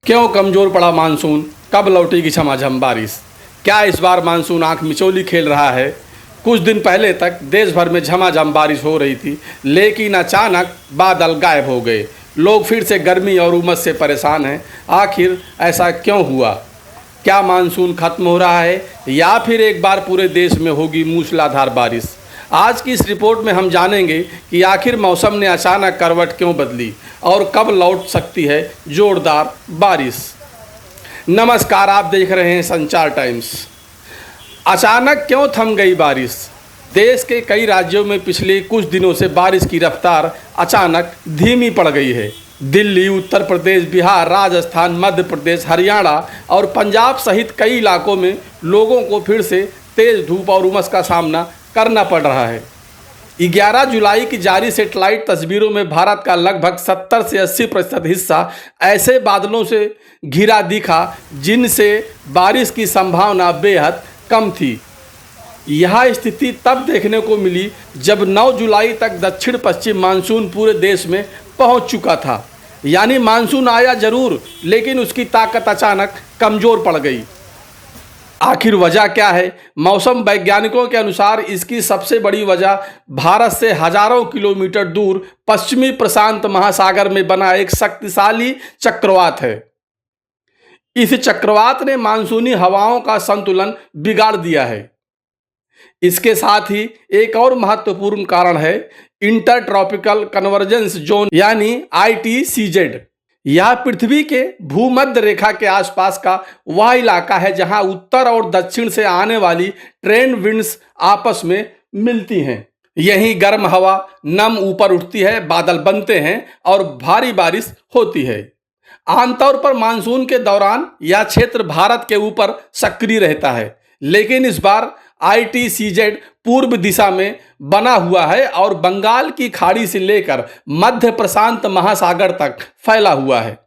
क्यों कमज़ोर पड़ा मानसून, कब लौटेगी झमाझम बारिश। क्या इस बार मानसून आंख मिचौली खेल रहा है। कुछ दिन पहले तक देश भर में झमाझम बारिश हो रही थी, लेकिन अचानक बादल गायब हो गए। लोग फिर से गर्मी और उमस से परेशान हैं। आखिर ऐसा क्यों हुआ। क्या मानसून खत्म हो रहा है या फिर एक बार पूरे देश में होगी मूसलाधार बारिश। आज की इस रिपोर्ट में हम जानेंगे कि आखिर मौसम ने अचानक करवट क्यों बदली और कब लौट सकती है जोरदार बारिश। नमस्कार, आप देख रहे हैं संचार टाइम्स। अचानक क्यों थम गई बारिश। देश के कई राज्यों में पिछले कुछ दिनों से बारिश की रफ्तार अचानक धीमी पड़ गई है। दिल्ली, उत्तर प्रदेश, बिहार, राजस्थान, मध्य प्रदेश, हरियाणा और पंजाब सहित कई इलाकों में लोगों को फिर से तेज धूप और उमस का सामना करना पड़ रहा है। 11 जुलाई की जारी सेटेलाइट तस्वीरों में भारत का लगभग 70 से 80% हिस्सा ऐसे बादलों से घिरा दिखा जिनसे बारिश की संभावना बेहद कम थी। यह स्थिति तब देखने को मिली जब 9 जुलाई तक दक्षिण पश्चिम मानसून पूरे देश में पहुंच चुका था। यानी मानसून आया जरूर, लेकिन उसकी ताकत अचानक कमज़ोर पड़ गई। आखिर वजह क्या है। मौसम वैज्ञानिकों के अनुसार इसकी सबसे बड़ी वजह भारत से हजारों किलोमीटर दूर पश्चिमी प्रशांत महासागर में बना एक शक्तिशाली चक्रवात है। इस चक्रवात ने मानसूनी हवाओं का संतुलन बिगाड़ दिया है। इसके साथ ही एक और महत्वपूर्ण कारण है इंटर ट्रॉपिकल कन्वर्जेंस जोन यानी ITCZ। यह पृथ्वी के भूमध्य रेखा के आसपास का वह इलाका है जहां उत्तर और दक्षिण से आने वाली ट्रेंड विंड्स आपस में मिलती हैं। यहीं गर्म हवा नम ऊपर उठती है, बादल बनते हैं और भारी बारिश होती है। आमतौर पर मानसून के दौरान यह क्षेत्र भारत के ऊपर सक्रिय रहता है, लेकिन इस बार ITCZ पूर्व दिशा में बना हुआ है और बंगाल की खाड़ी से लेकर मध्य प्रशांत महासागर तक फैला हुआ है।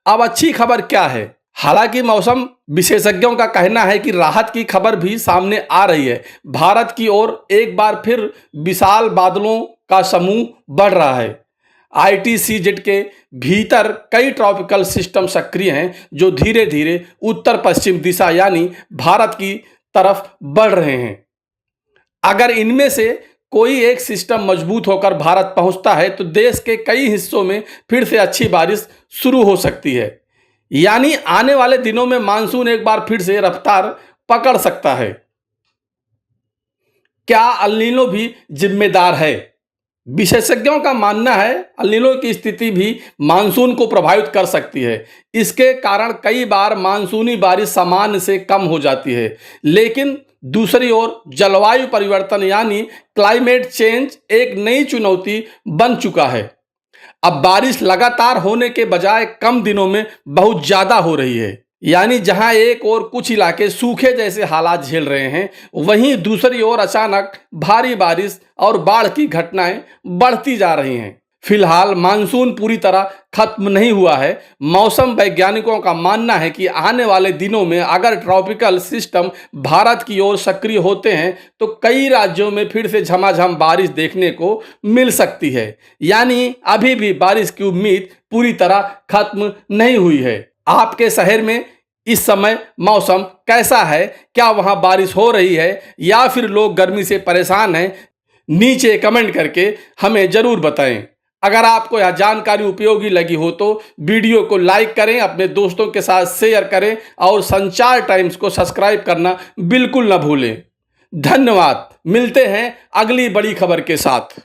अब अच्छी खबर क्या है। हालांकि मौसम विशेषज्ञों का कहना है कि राहत की खबर भी सामने आ रही है। भारत की ओर एक बार फिर विशाल बादलों का समूह बढ़ रहा है। ITCZ के भीतर कई ट्रॉपिकल सिस्टम सक्रिय हैं जो धीरे धीरे उत्तर पश्चिम दिशा यानी भारत की तरफ बढ़ रहे हैं। अगर इनमें से कोई एक सिस्टम मजबूत होकर भारत पहुंचता है तो देश के कई हिस्सों में फिर से अच्छी बारिश शुरू हो सकती है। यानी आने वाले दिनों में मानसून एक बार फिर से रफ्तार पकड़ सकता है। क्या एल नीनो भी जिम्मेदार है। विशेषज्ञों का मानना है एल नीनो की स्थिति भी मानसून को प्रभावित कर सकती है। इसके कारण कई बार मानसूनी बारिश सामान्य से कम हो जाती है। लेकिन दूसरी ओर जलवायु परिवर्तन यानी क्लाइमेट चेंज एक नई चुनौती बन चुका है। अब बारिश लगातार होने के बजाय कम दिनों में बहुत ज़्यादा हो रही है। यानी जहां एक और कुछ इलाके सूखे जैसे हालात झेल रहे हैं, वहीं दूसरी ओर अचानक भारी बारिश और बाढ़ की घटनाएं बढ़ती जा रही हैं। फिलहाल मानसून पूरी तरह खत्म नहीं हुआ है। मौसम वैज्ञानिकों का मानना है कि आने वाले दिनों में अगर ट्रॉपिकल सिस्टम भारत की ओर सक्रिय होते हैं तो कई राज्यों में फिर से झमाझम बारिश देखने को मिल सकती है। यानी अभी भी बारिश की उम्मीद पूरी तरह खत्म नहीं हुई है। आपके शहर में इस समय मौसम कैसा है। क्या वहां बारिश हो रही है या फिर लोग गर्मी से परेशान हैं। नीचे कमेंट करके हमें जरूर बताएं। अगर आपको यह जानकारी उपयोगी लगी हो तो वीडियो को लाइक करें, अपने दोस्तों के साथ शेयर करें और संचार टाइम्स को सब्सक्राइब करना बिल्कुल न भूलें। धन्यवाद। मिलते हैं अगली बड़ी खबर के साथ।